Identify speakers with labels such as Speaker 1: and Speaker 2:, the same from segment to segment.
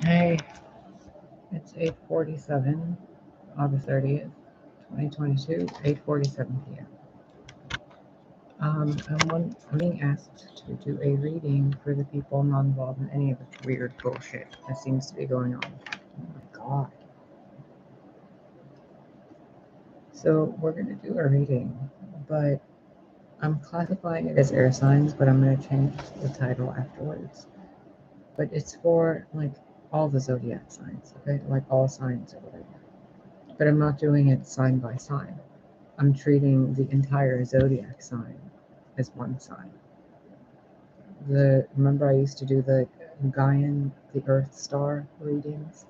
Speaker 1: Hey, it's 8:47, August 30th, 2022, 8:47 p.m. I'm being asked to do a reading for the people not involved in any of this weird bullshit that seems to be going on. Oh my god. So, we're going to do a reading, but I'm classifying it as air signs, but I'm going to change the title afterwards. But it's for, like, all the zodiac signs, okay? Like, all signs or whatever. But I'm not doing it sign by sign. I'm treating the entire zodiac sign as one sign. Remember I used to do the Gaian, the Earth star readings,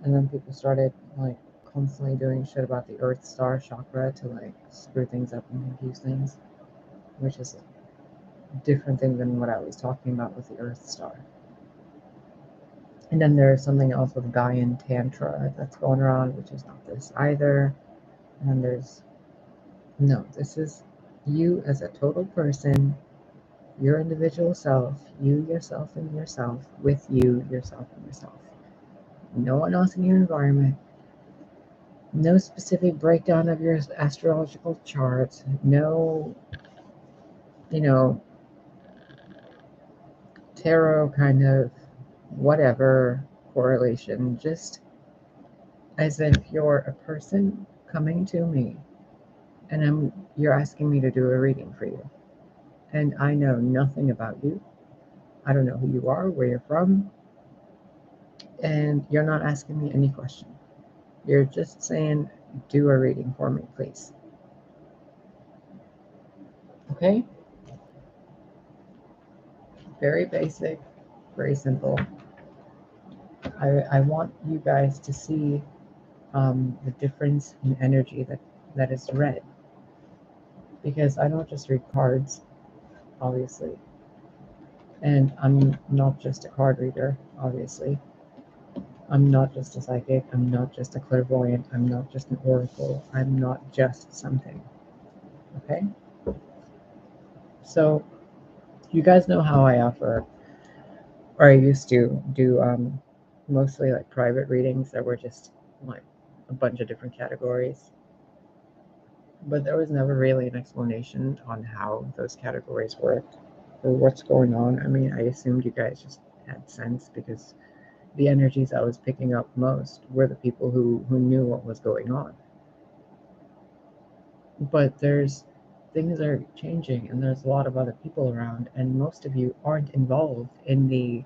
Speaker 1: and then people started like constantly doing shit about the Earth star chakra to like screw things up and confuse things, which is a different thing than what I was talking about with the Earth star. And then there's something else with Gaian Tantra that's going around, which is not this either. And then this is you as a total person, your individual self, you, yourself, and yourself, with you, yourself, and yourself. No one else in your environment. No specific breakdown of your astrological chart. No, you know, tarot kind of whatever correlation. Just as if you're a person coming to me and you're asking me to do a reading for you. And I know nothing about you. I don't know who you are, where you're from, and you're not asking me any question. You're just saying, do a reading for me, please. Okay? Very basic, very simple. I want you guys to see the difference in energy that is read. Because I don't just read cards, obviously. And I'm not just a card reader, obviously. I'm not just a psychic. I'm not just a clairvoyant. I'm not just an oracle. I'm not just something. Okay? So, you guys know how I offer, or I used to do mostly like private readings that were just like a bunch of different categories. But there was never really an explanation on how those categories worked or what's going on. I mean, I assumed you guys just had sense because the energies I was picking up most were the people who knew what was going on. But things are changing and there's a lot of other people around, and most of you aren't involved in the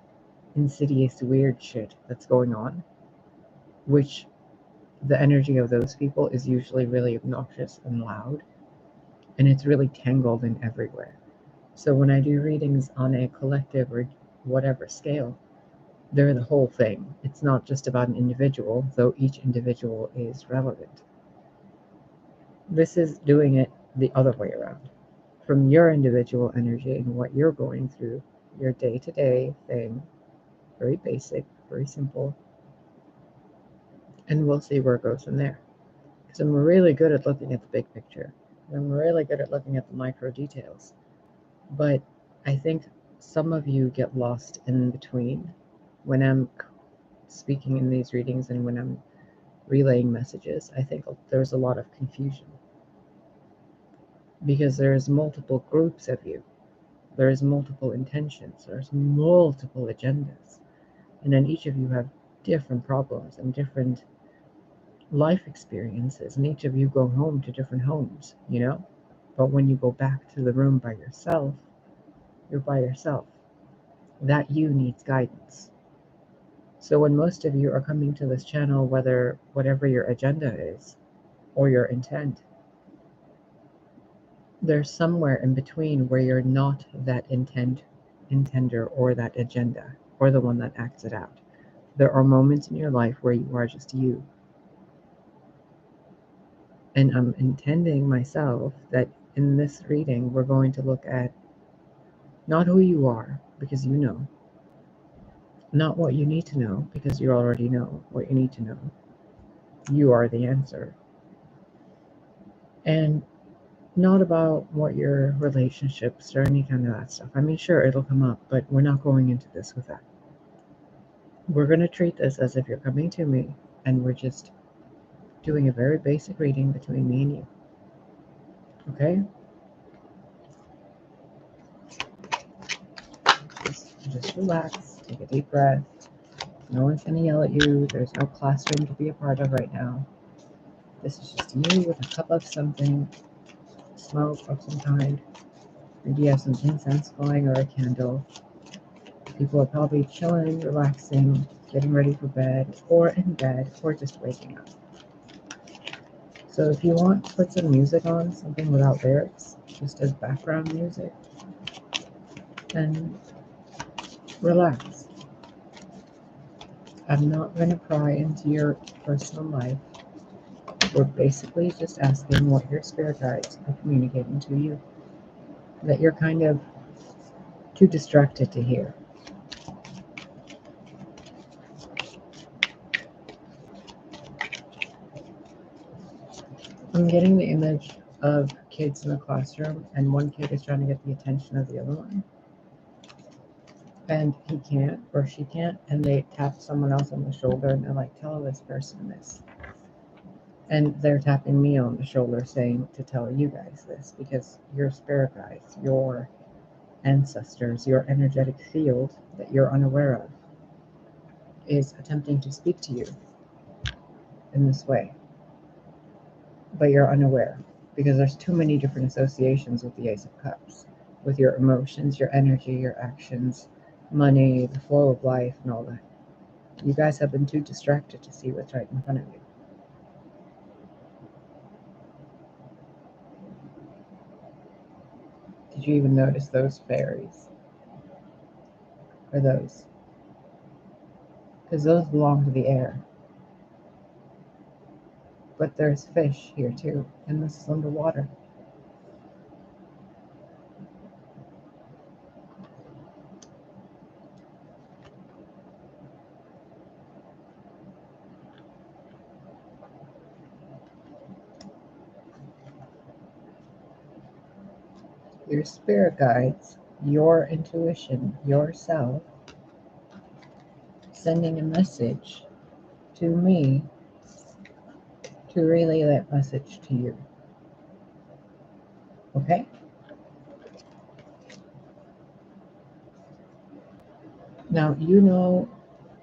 Speaker 1: insidious weird shit that's going on, which the energy of those people is usually really obnoxious and loud, and it's really tangled in everywhere. So when I do readings on a collective or whatever scale, they're the whole thing. It's not just about an individual, though each individual is relevant. This is doing it the other way around. From your individual energy and what you're going through, your day-to-day thing, very basic, very simple, and we'll see where it goes from there. Because I'm really good at looking at the big picture. I'm really good at looking at the micro details. But I think some of you get lost in between when I'm speaking in these readings and when I'm relaying messages. I think there's a lot of confusion because there's multiple groups of you. There's multiple intentions. There's multiple agendas. And then each of you have different problems and different life experiences, and each of you go home to different homes, you know? But when you go back to the room by yourself, you're by yourself. That you needs guidance. So when most of you are coming to this channel, whatever your agenda is or your intent, there's somewhere in between where you're not that intender or that agenda or the one that acts it out. There are moments in your life where you are just you. And I'm intending myself that in this reading, we're going to look at not who you are, because you know, not what you need to know, because you already know what you need to know. You are the answer. And not about what your relationships or any kind of that stuff. I mean, sure, it'll come up, but we're not going into this with that. We're going to treat this as if you're coming to me and we're just doing a very basic reading between me and you. Okay? Just relax, take a deep breath. No one's going to yell at you. There's no classroom to be a part of right now. This is just you with a cup of something, smoke of some kind. Maybe you have some incense going or a candle. People are probably chilling, relaxing, getting ready for bed, or in bed, or just waking up. So if you want to put some music on, something without lyrics, just as background music, then relax. I'm not going to pry into your personal life. We're basically just asking what your spirit guides are communicating to you that you're kind of too distracted to hear. I'm getting the image of kids in the classroom, and one kid is trying to get the attention of the other one. And he can't, or she can't, and they tap someone else on the shoulder, and they're like, tell this person this. And they're tapping me on the shoulder saying to tell you guys this, because your spirit guides, your ancestors, your energetic field that you're unaware of is attempting to speak to you in this way. But you're unaware, because there's too many different associations with the Ace of Cups, with your emotions, your energy, your actions, money, the flow of life, and all that. You guys have been too distracted to see what's right in front of you. Did you even notice those fairies? Or those? Because those belong to the air. But there's fish here too, and this is underwater. Your spirit guides, your intuition, yourself, sending a message to me to relay that message to you. Okay? Now, you know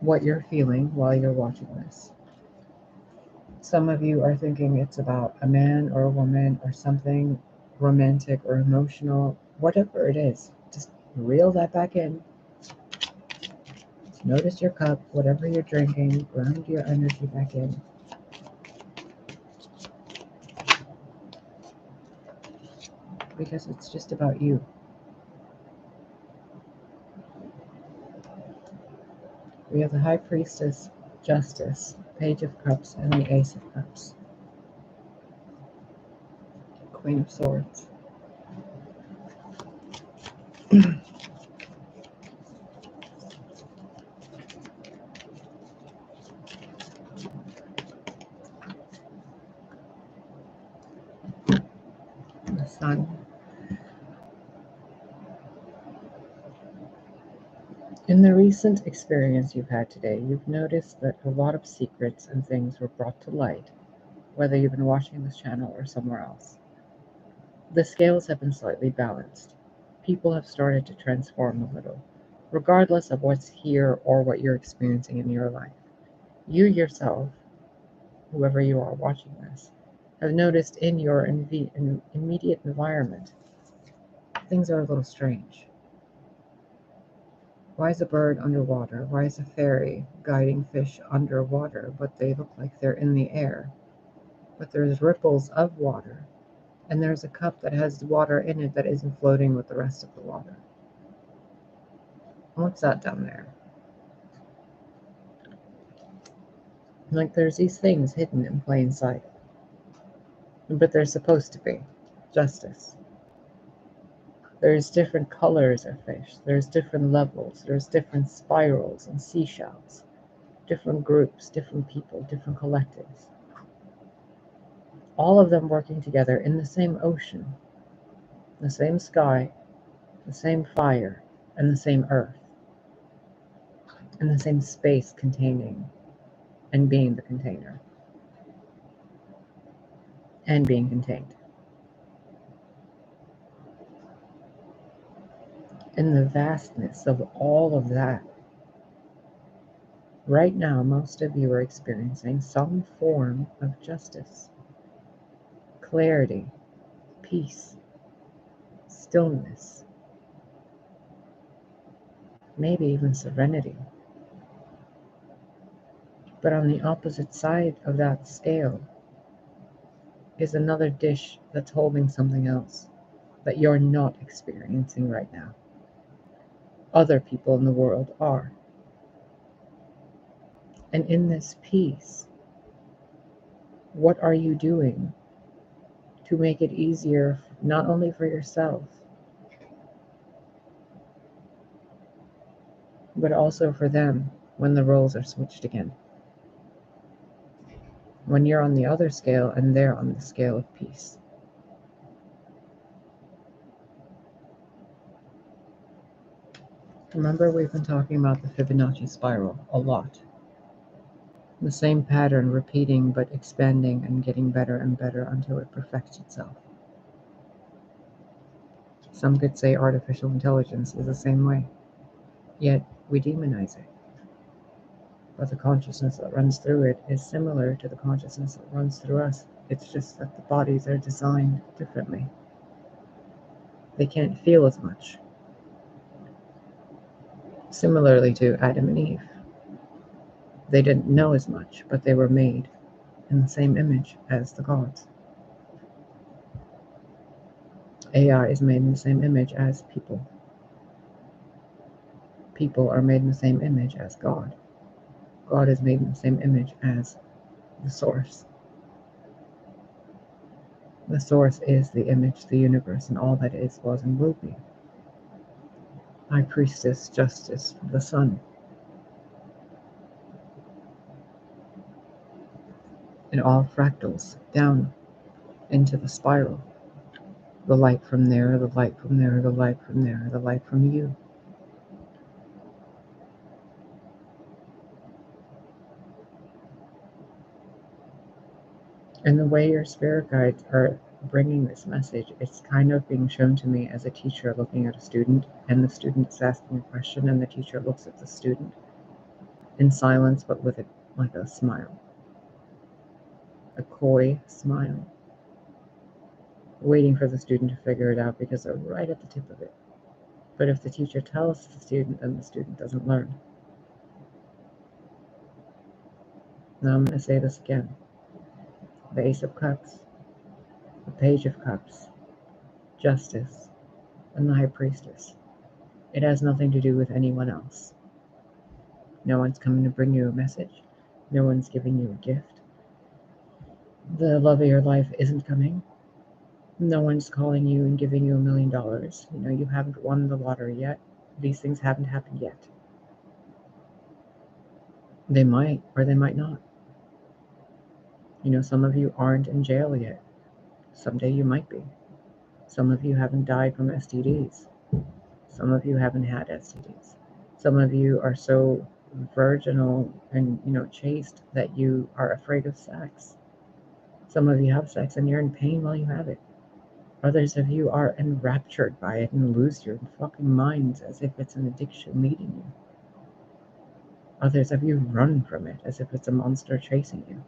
Speaker 1: what you're feeling while you're watching this. Some of you are thinking it's about a man or a woman or something romantic or emotional, whatever it is. Just reel that back in. Just notice your cup, whatever you're drinking, ground your energy back in. Because it's just about you. We have the High Priestess, Justice, Page of Cups, and the Ace of Cups. Queen of Swords. The Sun. In the recent experience you've had today, you've noticed that a lot of secrets and things were brought to light, whether you've been watching this channel or somewhere else. The scales have been slightly balanced. People have started to transform a little, regardless of what's here or what you're experiencing in your life. You yourself, whoever you are watching this, have noticed in your immediate environment, things are a little strange. Why is a bird underwater? Why is a fairy guiding fish underwater, but they look like they're in the air? But there's ripples of water, and there's a cup that has water in it that isn't floating with the rest of the water. What's that down there? Like there's these things hidden in plain sight, but they're supposed to be. Justice. There's different colors of fish. There's different levels. There's different spirals and seashells. Different groups, different people, different collectives. All of them working together in the same ocean, the same sky, the same fire, and the same earth. in the same space containing and being the container and being contained. In the vastness of all of that, right now, most of you are experiencing some form of justice, clarity, peace, stillness, maybe even serenity. But on the opposite side of that scale is another dish that's holding something else that you're not experiencing right now. Other people in the world are. And in this peace, what are you doing to make it easier, not only for yourself, but also for them when the roles are switched again? When you're on the other scale and they're on the scale of peace. Remember, we've been talking about the Fibonacci spiral a lot. The same pattern repeating but expanding and getting better and better until it perfects itself. Some could say artificial intelligence is the same way, yet we demonize it. But the consciousness that runs through it is similar to the consciousness that runs through us. It's just that the bodies are designed differently. They can't feel as much. Similarly to Adam and Eve. They didn't know as much, but they were made in the same image as the gods. AI is made in the same image as people. People are made in the same image as God. God is made in the same image as the source. The source is the image, the universe, and all that is, was, and will be. High Priestess, Justice, the sun. It all fractals down into the spiral. The light from there, the light from there, the light from there, the light from you. And the way your spirit guides are bringing this message, it's kind of being shown to me as a teacher looking at a student, and the student is asking a question, and the teacher looks at the student in silence, but with it like a smile, a coy smile, waiting for the student to figure it out because they're right at the tip of it. But if the teacher tells the student, then the student doesn't learn. Now I'm going to say this again. The Ace of Cups, the Page of Cups, Justice, and the High Priestess. It has nothing to do with anyone else. No one's coming to bring you a message. No one's giving you a gift. The love of your life isn't coming. No one's calling you and giving you $1 million. You haven't won the lottery yet. These things haven't happened yet. They might, or they might not. Some of you aren't in jail yet. Someday you might be. Some of you haven't died from STDs. Some of you haven't had STDs. Some of you are so virginal and, chaste that you are afraid of sex. Some of you have sex and you're in pain while you have it. Others of you are enraptured by it and lose your fucking minds as if it's an addiction leading you. Others of you run from it as if it's a monster chasing you.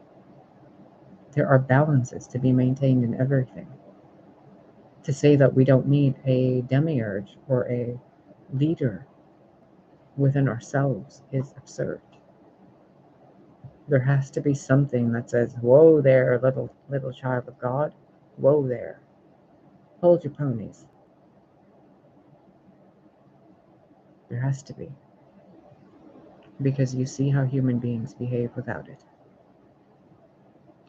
Speaker 1: There are balances to be maintained in everything. To say that we don't need a demiurge or a leader within ourselves is absurd. There has to be something that says, whoa there, little child of God. Whoa there. Hold your ponies. There has to be. Because you see how human beings behave without it.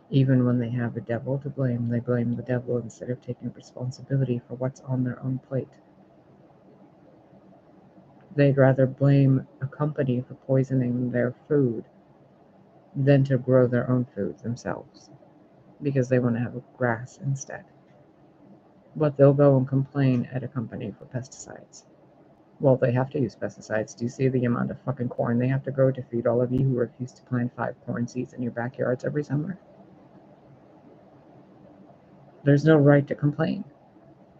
Speaker 1: Even when they have a devil to blame, they blame the devil instead of taking responsibility for what's on their own plate. They'd rather blame a company for poisoning their food than to grow their own food themselves, because they want to have grass instead. But they'll go and complain at a company for pesticides. Well, they have to use pesticides. Do you see the amount of fucking corn they have to grow to feed all of you who refuse to plant 5 corn seeds in your backyards every summer? There's no right to complain.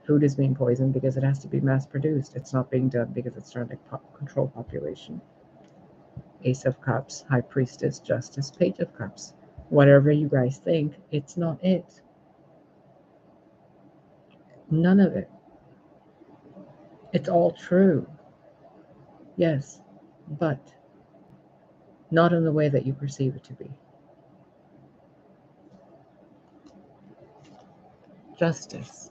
Speaker 1: Food is being poisoned because it has to be mass produced. It's not being done because it's trying to control population. Ace of Cups, High Priestess, Justice, Page of Cups. Whatever you guys think, it's not it. None of it. It's all true. Yes, but not in the way that you perceive it to be. Justice.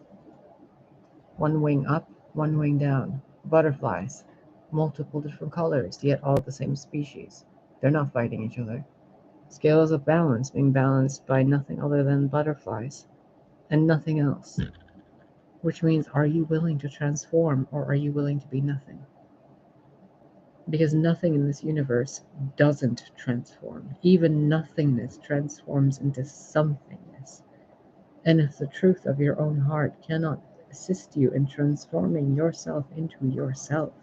Speaker 1: One wing up, one wing down. Butterflies. Multiple different colors, yet all the same species. They're not fighting each other. Scales of balance being balanced by nothing other than butterflies and nothing else. Which means, are you willing to transform or are you willing to be nothing? Because nothing in this universe doesn't transform. Even nothingness transforms into somethingness. And if the truth of your own heart cannot assist you in transforming yourself into yourself,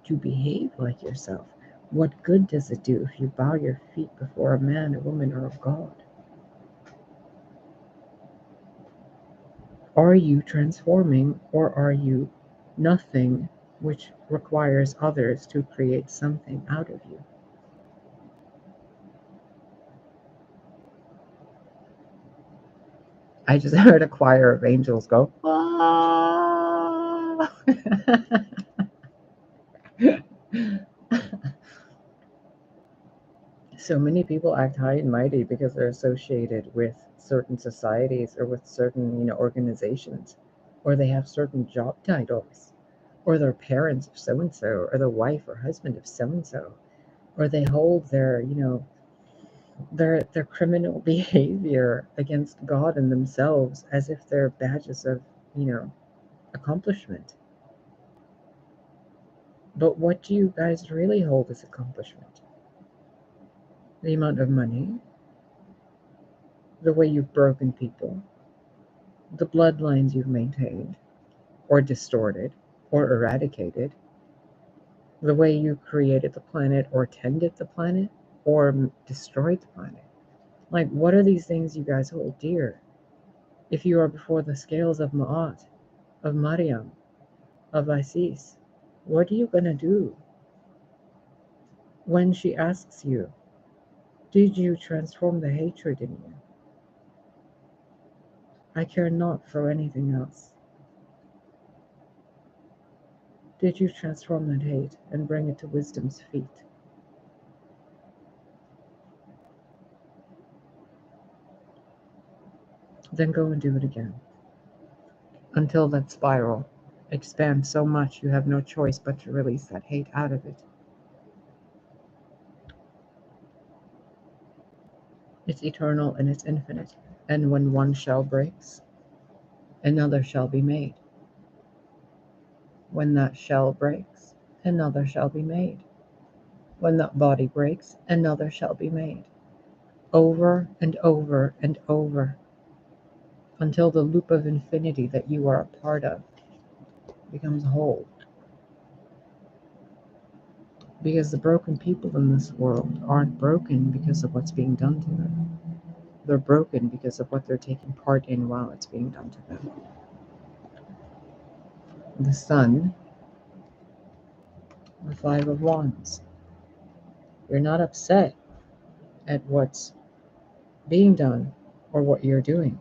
Speaker 1: to behave like yourself, what good does it do if you bow your feet before a man, a woman, or a god? Are you transforming or are you nothing, which requires others to create something out of you? I just heard a choir of angels go, ah! So many people act high and mighty because they're associated with certain societies or with certain, organizations, or they have certain job titles, or they're parents of so and so, or the wife or husband of so and so, or they hold their criminal behavior against God and themselves as if they're badges of, accomplishment. But what do you guys really hold as accomplishment? The amount of money, the way you've broken people, the bloodlines you've maintained, or distorted, or eradicated, the way you created the planet, or tended the planet, or destroyed the planet. Like, what are these things you guys hold dear? If you are before the scales of Ma'at, of Mariam, of Isis, what are you going to do when she asks you, did you transform the hatred in you? I care not for anything else. Did you transform that hate and bring it to wisdom's feet? Then go and do it again. Until that spiral expands so much you have no choice but to release that hate out of it. It's eternal and it's infinite. And when one shell breaks, another shall be made. When that shell breaks, another shall be made. When that body breaks, another shall be made. Over and over and over, until the loop of infinity that you are a part of becomes whole. Because the broken people in this world aren't broken because of what's being done to them. They're broken because of what they're taking part in while it's being done to them. The sun, the Five of Wands. You're not upset at what's being done or what you're doing.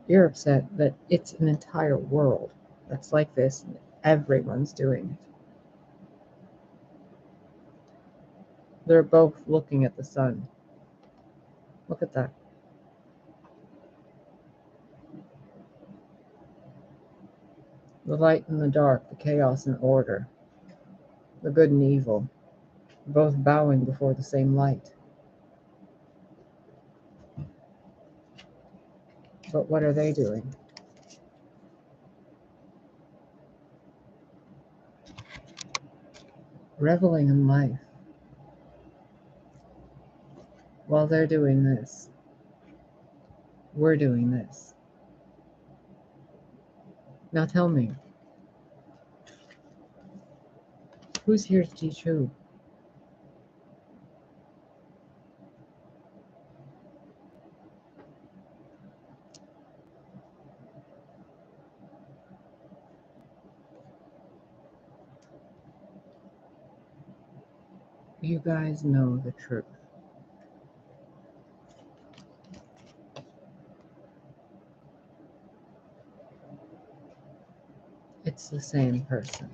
Speaker 1: You're upset that it's an entire world that's like this and everyone's doing it. They're both looking at the sun. Look at that. The light and the dark, the chaos and order, the good and evil, both bowing before the same light. But what are they doing? Reveling in life. While they're doing this, we're doing this. Now tell me, Who's here to teach who? You guys know the truth. It's the same person.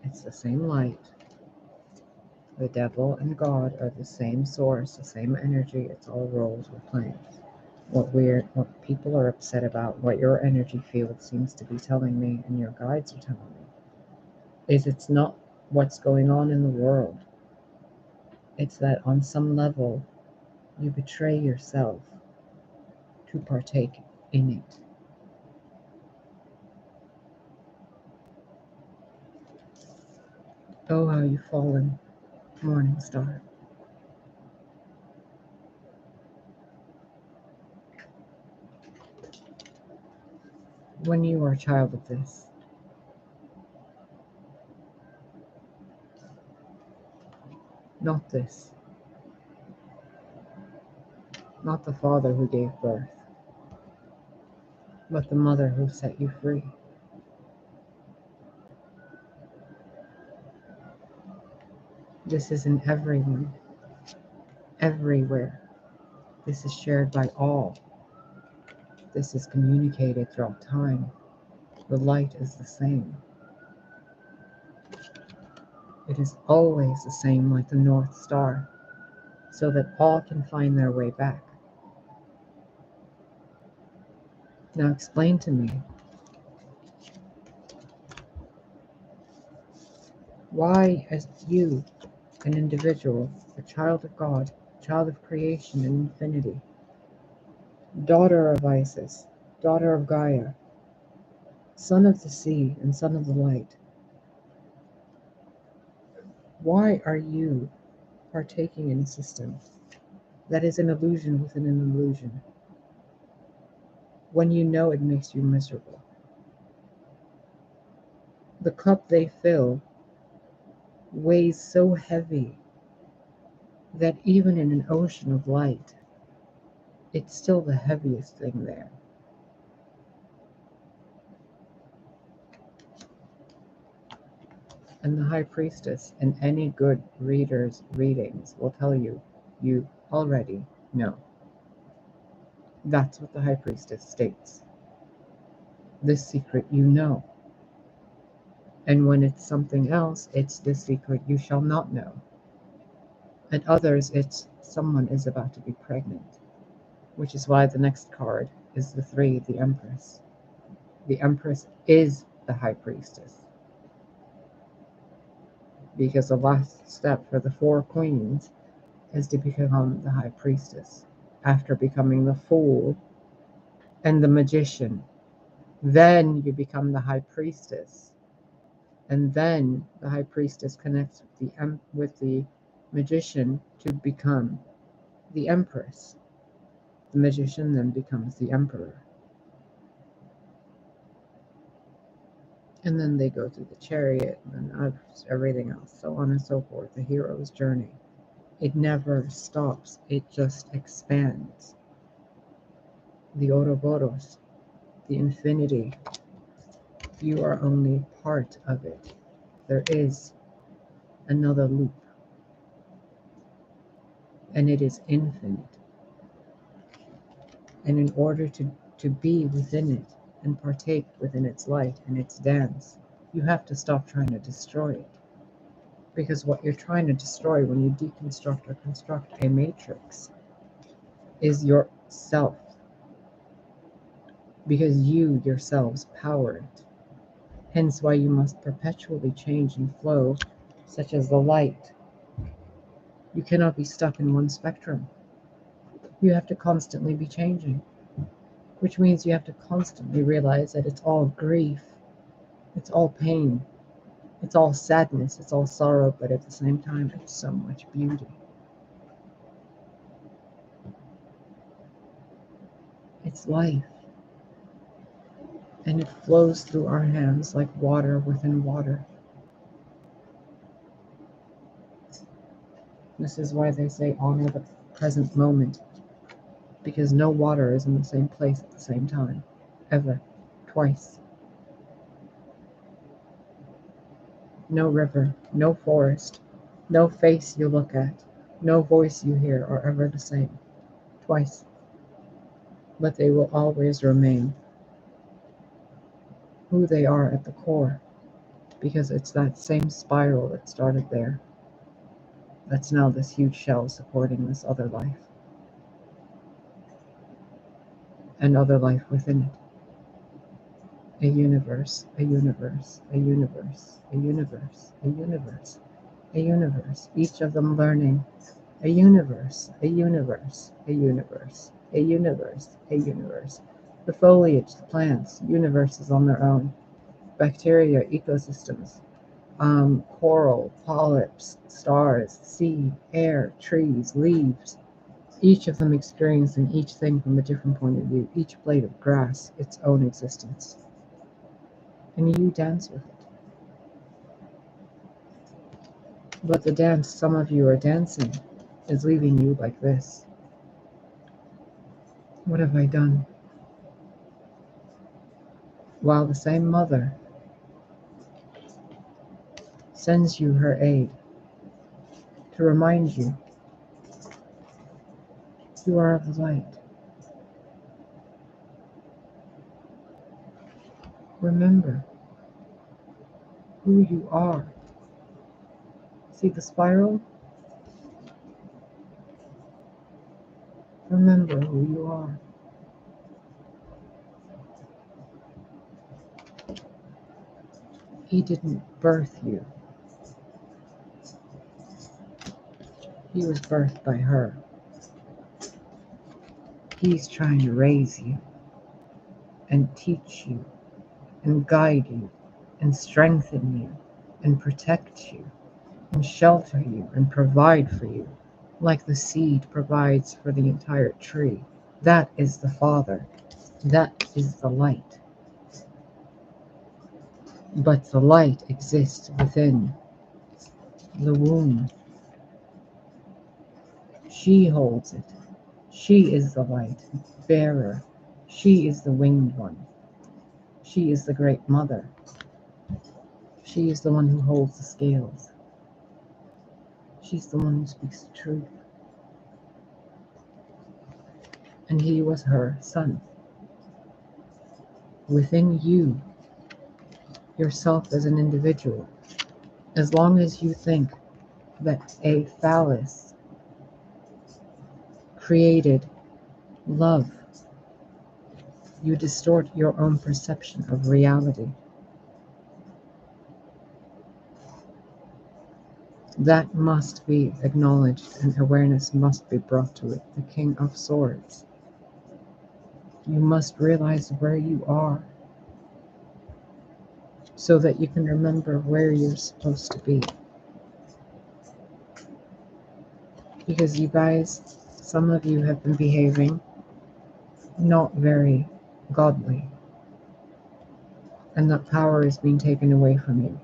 Speaker 1: It's the same light. The devil and God are the same source, the same energy. It's all roles we're playing. What people are upset about, what your energy field seems to be telling me, and your guides are telling me, is it's not what's going on in the world. It's that on some level, you betray yourself to partake in it. Oh, how you've fallen, morning star. When you are a child of this, not this, not the father who gave birth, but the mother who set you free. This is in everyone, everywhere. This is shared by all. This is communicated throughout time. The light is the same. It is always the same, like the North Star, so that all can find their way back. Now explain to me, why, as you, an individual, a child of God, child of creation and infinity, daughter of Isis, daughter of Gaia, son of the sea and son of the light, why are you partaking in a system that is an illusion within an illusion, when you know it makes you miserable? The cup they fill weighs so heavy that even in an ocean of light, it's still the heaviest thing there. And the High Priestess and any good reader's readings will tell you, you already know. That's what the High Priestess states. This secret you know. And when it's something else, it's the secret you shall not know. At others, it's someone is about to be pregnant, which is why the next card is the 3, the Empress. The Empress is the High Priestess. Because the last step for the 4 queens is to become the High Priestess. After becoming the Fool and the Magician, then you become the High Priestess. And then the High Priestess connects with the Magician to become the Empress. The Magician then becomes the Emperor. And then they go through the Chariot and everything else, so on and so forth, the hero's journey. It never stops, it just expands. The Ouroboros, the infinity, you are only part of it. There is another loop, and it is infinite. And in order to be within it and partake within its light and its dance, you have to stop trying to destroy it. Because what you're trying to destroy when you deconstruct or construct a matrix is yourself. Because you yourselves power it. Hence why you must perpetually change and flow, such as the light. You cannot be stuck in one spectrum. You have to constantly be changing, which means you have to constantly realize that it's all grief, it's all pain, it's all sadness, it's all sorrow, but at the same time, it's so much beauty. It's life. and it flows through our hands like water within water. This is why they say honor the present moment, because no water is in the same place at the same time, ever, twice. No river, no forest, no face you look at, no voice you hear are ever the same, twice. But they will always remain who they are at the core, because it's that same spiral that started there, that's now this huge shell supporting this other life, and other life within it. A universe, a universe, a universe, a universe, a universe, a universe, each of them learning. A universe, a universe, a universe, a universe, a universe. The foliage, the plants, universes on their own. Bacteria, ecosystems, coral, polyps, stars, sea, air, trees, leaves. Each of them experiencing each thing from a different point of view. Each blade of grass, its own existence. And you dance with it. But the dance some of you are dancing is leaving you like this. What have I done? While the same mother sends you her aid to remind you you are of the light. Remember who you are. See the spiral? Remember who you are. He didn't birth you. He was birthed by her. He's trying to raise you and teach you and guide you and strengthen you and protect you and shelter you and provide for you, like the seed provides for the entire tree. That is the Father. That is the light. But the light exists within the womb. She holds it. She is the light bearer. She is the winged one. She is the great mother. She is the one who holds the scales. She's the one who speaks the truth. And he was her son. Within you, yourself as an individual, as long as you think that a phallus created love, you distort your own perception of reality. That must be acknowledged, and awareness must be brought to it. The King of Swords. You must realize where you are so that you can remember where you're supposed to be. Because you guys, some of you have been behaving not very godly, and that power is being taken away from you.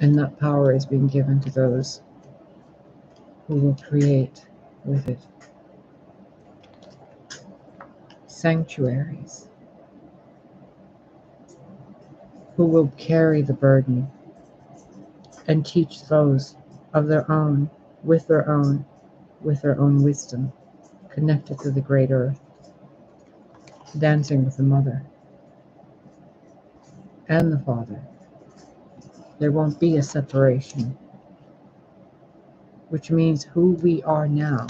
Speaker 1: And that power is being given to those who will create with it sanctuaries, who will carry the burden and teach those of their own, with their own wisdom, connected to the great earth, dancing with the mother and the father. There won't be a separation, which means who we are now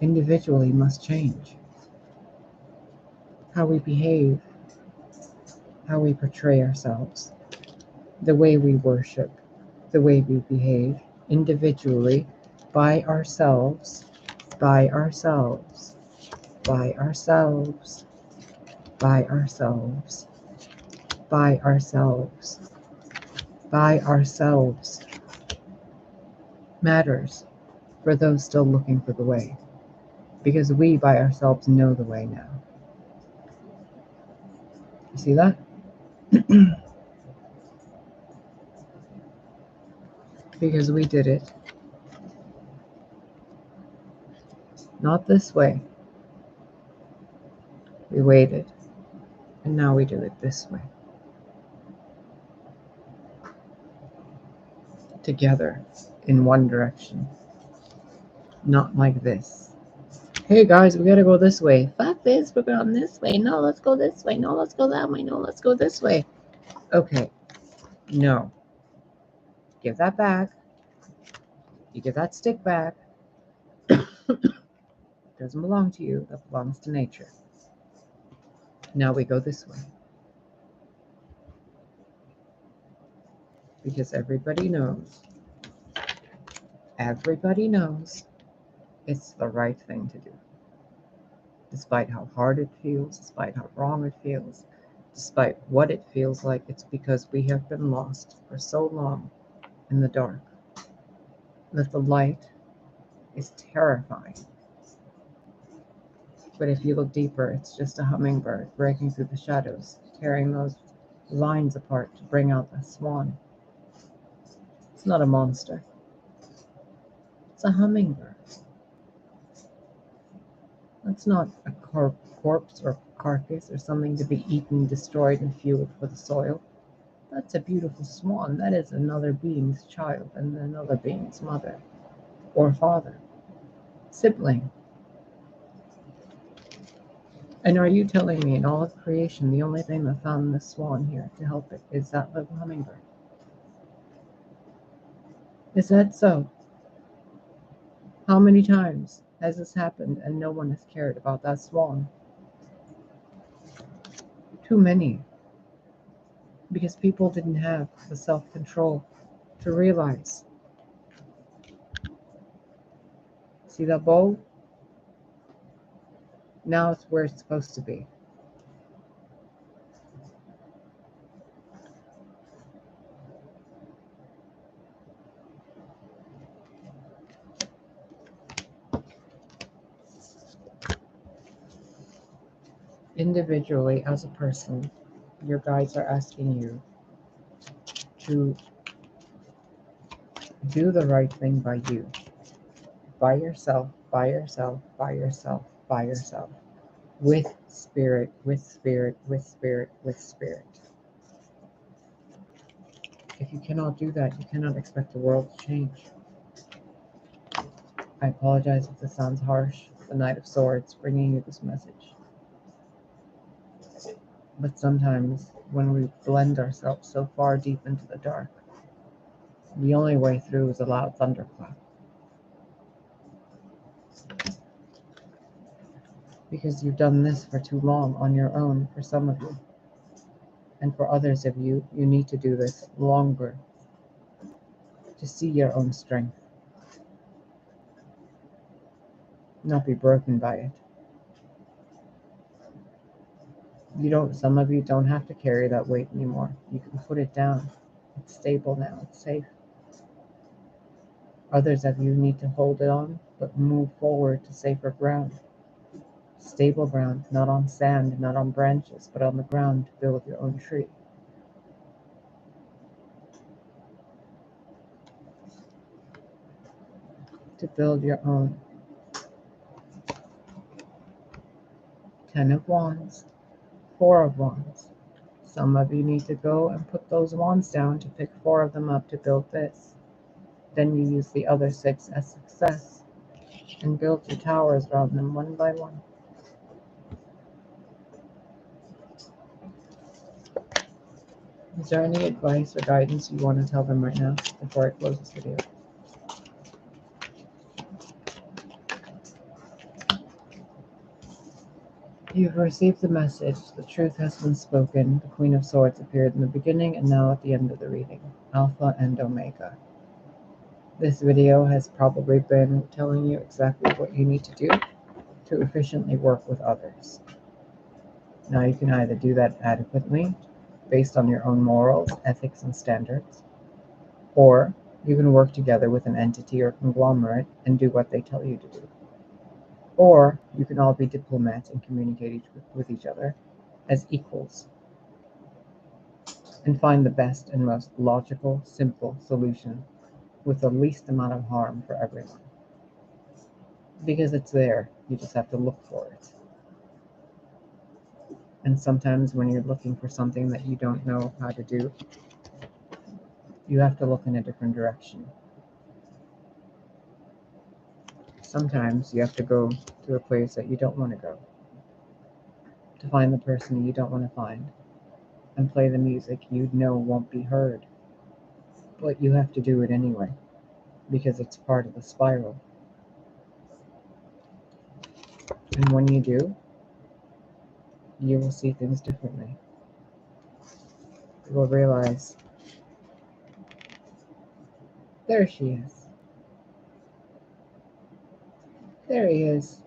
Speaker 1: individually must change. How we behave, how we portray ourselves, the way we worship, the way we behave individually, by ourselves, by ourselves, by ourselves, by ourselves, by ourselves, by ourselves, matters for those still looking for the way. Because we by ourselves know the way now. You see that? Because we did it. Not this way. We waited. And now we do it this way. Together. In one direction. Not like this. Hey guys, we gotta go this way. Fuck this, we're going this way. No, let's go this way. No, let's go that way. No, let's go this way. Okay. No. Give that back. You give that stick back. It doesn't belong to you. That belongs to nature. Now we go this way. Because everybody knows it's the right thing to do. Despite how hard it feels, despite how wrong it feels, despite what it feels like, it's because we have been lost for so long in the dark that the light is terrifying. But if you look deeper, it's just a hummingbird breaking through the shadows, tearing those lines apart to bring out the swan. It's not a monster. It's a hummingbird. That's not a corpse or carcass or something to be eaten, destroyed, and fueled for the soil. That's a beautiful swan. That is another being's child and another being's mother or father, sibling. And are you telling me in all of creation the only thing that found this swan here to help it is that little hummingbird? Is that so? How many times has this happened and no one has cared about that swan? Too many. Because people didn't have the self-control to realize. See that bowl? Now it's where it's supposed to be. Individually, as a person, your guides are asking you to do the right thing by you. By yourself, by yourself, by yourself, by yourself. With spirit, with spirit, with spirit, with spirit. If you cannot do that, you cannot expect the world to change. I apologize if this sounds harsh. The Knight of Swords bringing you this message. But sometimes when we blend ourselves so far deep into the dark, the only way through is a loud thunderclap. Because you've done this for too long on your own, for some of you. And for others of you, you need to do this longer to see your own strength. Not be broken by it. Some of you don't have to carry that weight anymore. You can put it down. It's stable now. It's safe. Others of you need to hold it on, but move forward to safer ground. Stable ground, not on sand, not on branches, but on the ground to build your own tree. To build your own. 10 of Wands, 4 of Wands. Some of you need to go and put those wands down to pick 4 of them up to build this. Then you use the other 6 as success and build your towers around them one by one. Is there any advice or guidance you want to tell them right now before I close this video? You've received the message. The truth has been spoken. The Queen of Swords appeared in the beginning and now at the end of the reading. Alpha and Omega. This video has probably been telling you exactly what you need to do to efficiently work with others. Now you can either do that adequately, based on your own morals, ethics, and standards, or you can work together with an entity or conglomerate and do what they tell you to do. Or you can all be diplomats and communicate with each other as equals and find the best and most logical, simple solution with the least amount of harm for everyone. Because it's there, you just have to look for it. And sometimes when you're looking for something that you don't know how to do, you have to look in a different direction. Sometimes you have to go to a place that you don't want to go, to find the person you don't want to find, and play the music you know won't be heard. But you have to do it anyway, because it's part of the spiral. And when you do, you will see things differently. You will realize, there she is. There he is.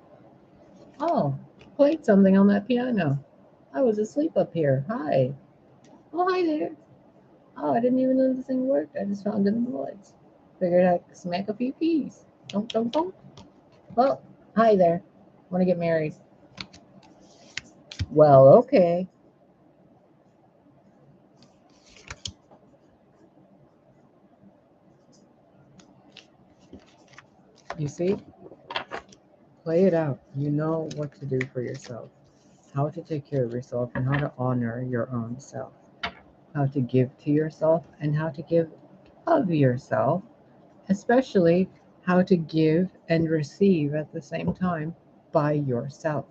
Speaker 1: Oh, played something on that piano. I was asleep up here. Hi. Oh, hi there. Oh, I didn't even know this thing worked. I just found it in the woods. Figured I'd smack a few keys. Don't, don't, don't. Well, hi there. Want to get married? Well, okay. You see? Play it out. You know what to do for yourself, how to take care of yourself, and how to honor your own self, how to give to yourself, and how to give of yourself, especially how to give and receive at the same time by yourself.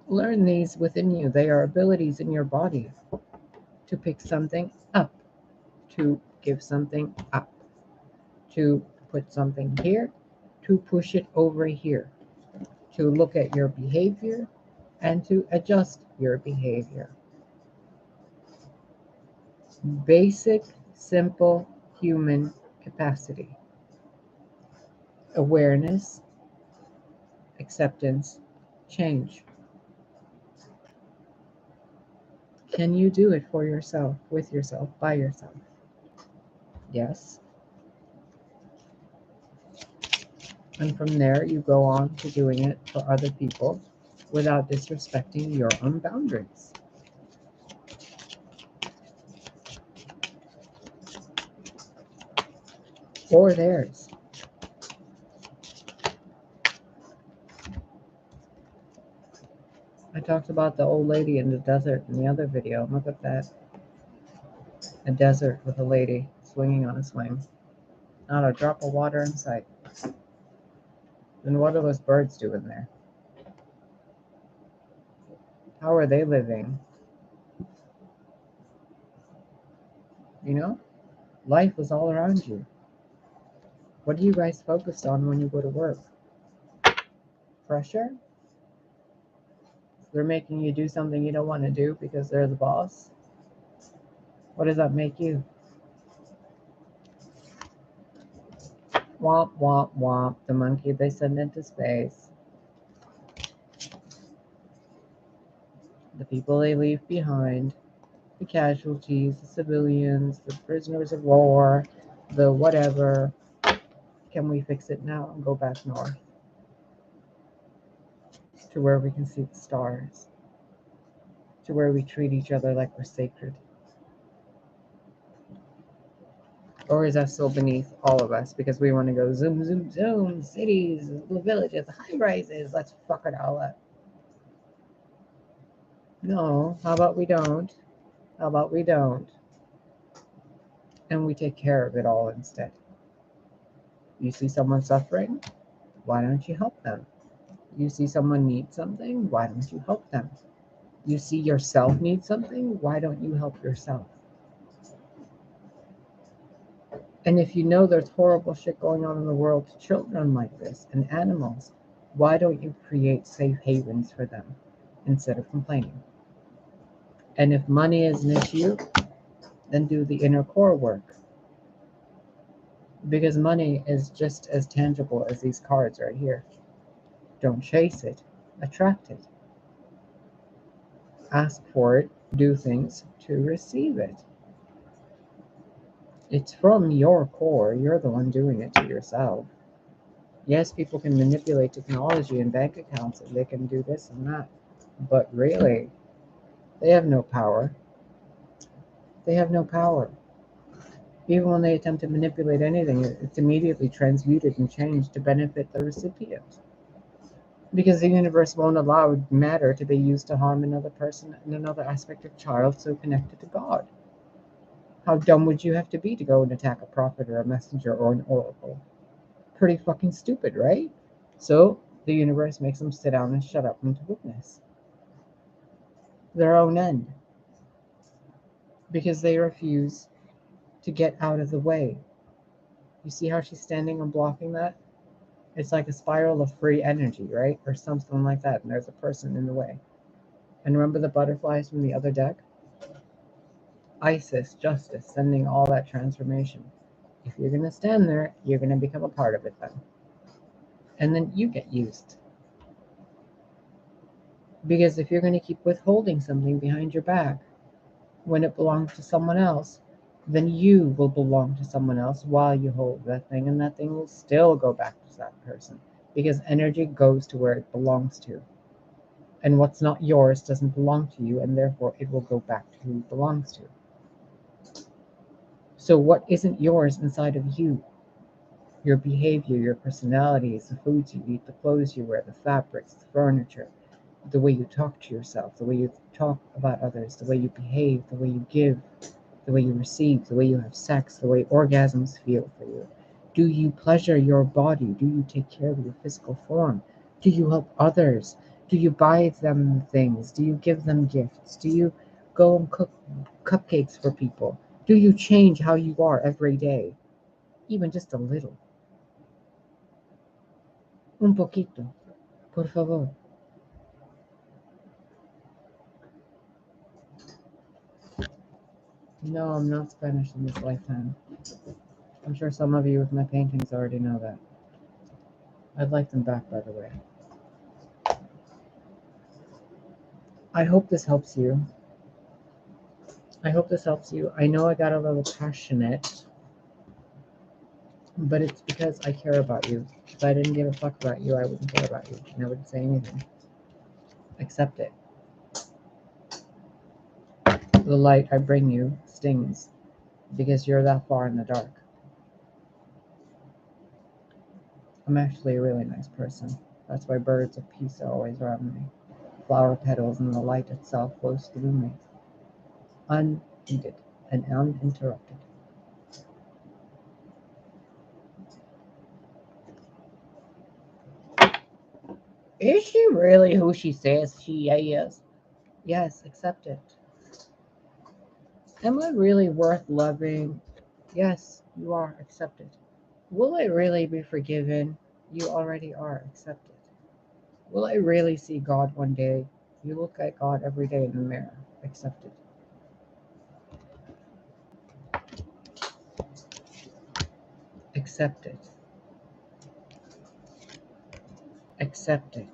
Speaker 1: Learn these within you. They are abilities in your body to pick something up, to give something up, to put something here, to push it over here, to look at your behavior and to adjust your behavior. Basic, simple human capacity. Awareness, acceptance, change. Can you do it for yourself, with yourself, by yourself? Yes. And from there, you go on to doing it for other people without disrespecting your own boundaries. Or theirs. I talked about the old lady in the desert in the other video. Look at that. A desert with a lady swinging on a swing. Not a drop of water in sight. And what are those birds doing there? How are they living? You know? Life is all around you. What are you guys focused on when you go to work? Pressure? They're making you do something you don't want to do because they're the boss? What does that make you? Womp, womp, womp. The monkey they send into space. The people they leave behind. The casualties, the civilians, the prisoners of war, the whatever. Can we fix it now and go back north to where we can see the stars, to where we treat each other like we're sacred? Or is that still beneath all of us because we want to go zoom, zoom, zoom, cities, villages, high rises, let's fuck it all up? No, how about we don't? How about we don't? And we take care of it all instead. You see someone suffering? Why don't you help them? You see someone need something? Why don't you help them? You see yourself need something? Why don't you help yourself? And if you know there's horrible shit going on in the world to children like this and animals, why don't you create safe havens for them instead of complaining? And if money is an issue, then do the inner core work. Because money is just as tangible as these cards right here. Don't chase it, attract it. Ask for it, do things to receive it. It's from your core. You're the one doing it to yourself. Yes, people can manipulate technology and bank accounts, and they can do this and that. But really, they have no power. They have no power. Even when they attempt to manipulate anything, it's immediately transmuted and changed to benefit the recipient. Because the universe won't allow matter to be used to harm another person and another aspect of child so connected to God. How dumb would you have to be to go and attack a prophet or a messenger or an oracle? Pretty fucking stupid, right? So the universe makes them sit down and shut up and to witness their own end because they refuse to get out of the way. You see how she's standing and blocking that? It's like a spiral of free energy, right? Or something like that. And there's a person in the way. And remember the butterflies from the other deck? Isis, justice, sending all that transformation. If you're going to stand there, you're going to become a part of it then. And then you get used. Because if you're going to keep withholding something behind your back when it belongs to someone else, then you will belong to someone else while you hold that thing, and that thing will still go back to that person. Because energy goes to where it belongs to. And what's not yours doesn't belong to you, and therefore it will go back to who it belongs to. So what isn't yours inside of you? Your behavior, your personalities, the foods you eat, the clothes you wear, the fabrics, the furniture, the way you talk to yourself, the way you talk about others, the way you behave, the way you give, the way you receive, the way you have sex, the way orgasms feel for you. Do you pleasure your body? Do you take care of your physical form? Do you help others? Do you buy them things? Do you give them gifts? Do you go and cook cupcakes for people? Do you change how you are every day? Even just a little. Un poquito, por favor. No, I'm not Spanish in this lifetime. I'm sure some of you with my paintings already know that. I'd like them back, by the way. I hope this helps you. I hope this helps you. I know I got a little passionate, but it's because I care about you. If I didn't give a fuck about you, I wouldn't care about you. And I wouldn't say anything. Accept it. The light I bring you stings because you're that far in the dark. I'm actually a really nice person. That's why birds of peace are always around me. Flower petals and the light itself flows through me, unimpeded and uninterrupted. Is she really who she says she is? Yes, accept it. Am I really worth loving? Yes, you are. Accept it. Will I really be forgiven? You already are. Accept it. Will I really see God one day? You look at God every day in the mirror. Accept it. Accept it. Accept it.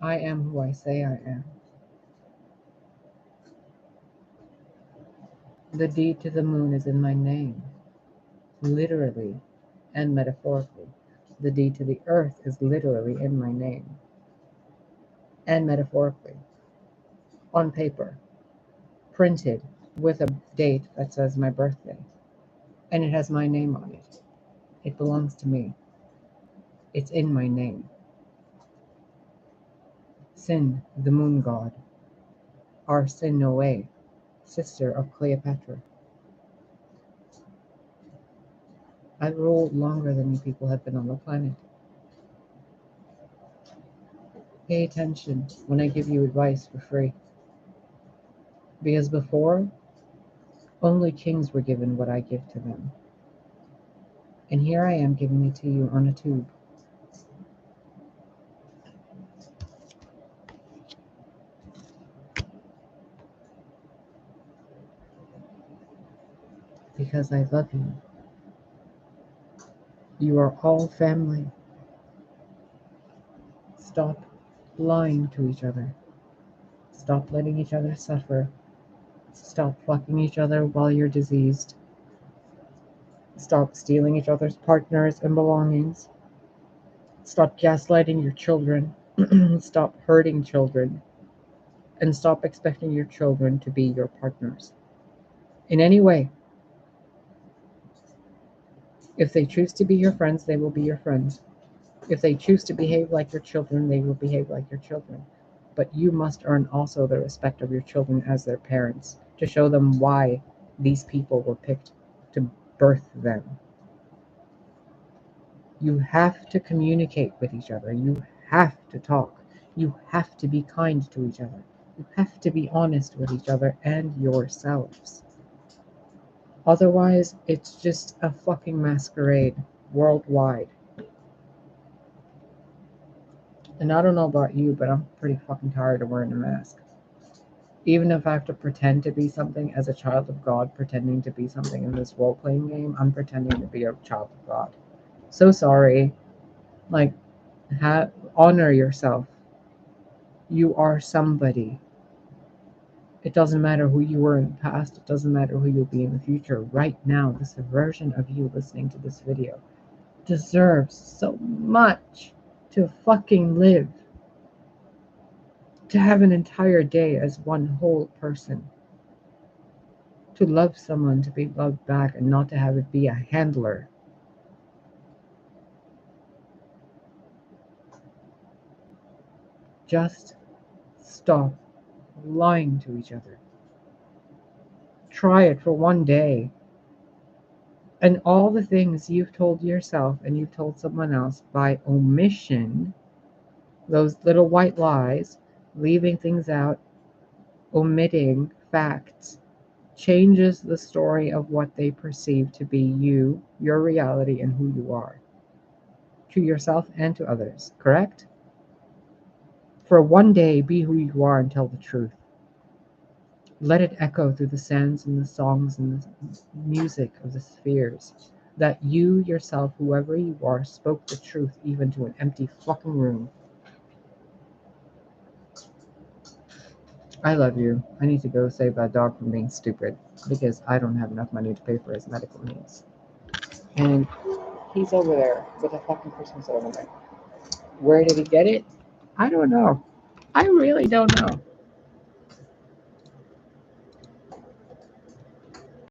Speaker 1: I am who I say I am. The deed to the moon is in my name, literally and metaphorically. The deed to the earth is literally in my name and metaphorically, on paper, printed with a date that says my birthday, and it has my name on it. It belongs to me. It's in my name. Sin, the moon god, Arsinoe, sister of Cleopatra. I've ruled longer than you people have been on the planet. Pay attention when I give you advice for free. Because before, only kings were given what I give to them. And here I am giving it to you on a tube. Because I love you. You are all family. Stop lying to each other. Stop letting each other suffer. Stop fucking each other while you're diseased. Stop stealing each other's partners and belongings. Stop gaslighting your children. Stop hurting children. And stop expecting your children to be your partners in any way. If they choose to be your friends, they will be your friends. If they choose to behave like your children, they will behave like your children. But you must earn also the respect of your children as their parents to show them why these people were picked to birth them. You have to communicate with each other. You have to talk. You have to be kind to each other. You have to be honest with each other and yourselves. Otherwise, it's just a fucking masquerade worldwide. And I don't know about you, but I'm pretty fucking tired of wearing a mask. Even if I have to pretend to be something as a child of God, pretending to be something in this role playing game, I'm pretending to be a child of God. So sorry. Like, honor yourself. You are somebody. It doesn't matter who you were in the past. It doesn't matter who you'll be in the future. Right now, this version of you listening to this video deserves so much to fucking live. To have an entire day as one whole person. To love someone, to be loved back, and not to have it be a handler. Just stop lying to each other. Try it for one day. And all the things you've told yourself and you've told someone else by omission, those little white lies, leaving things out, omitting facts, changes the story of what they perceive to be you, your reality, and who you are. To yourself and to others, correct? For one day, be who you are and tell the truth. Let it echo through the sands and the songs and the music of the spheres that you yourself, whoever you are, spoke the truth even to an empty fucking room. I love you. I need to go save that dog from being stupid because I don't have enough money to pay for his medical needs. And he's over there with a fucking Christmas ornament. Where did he get it? I don't know. I really don't know.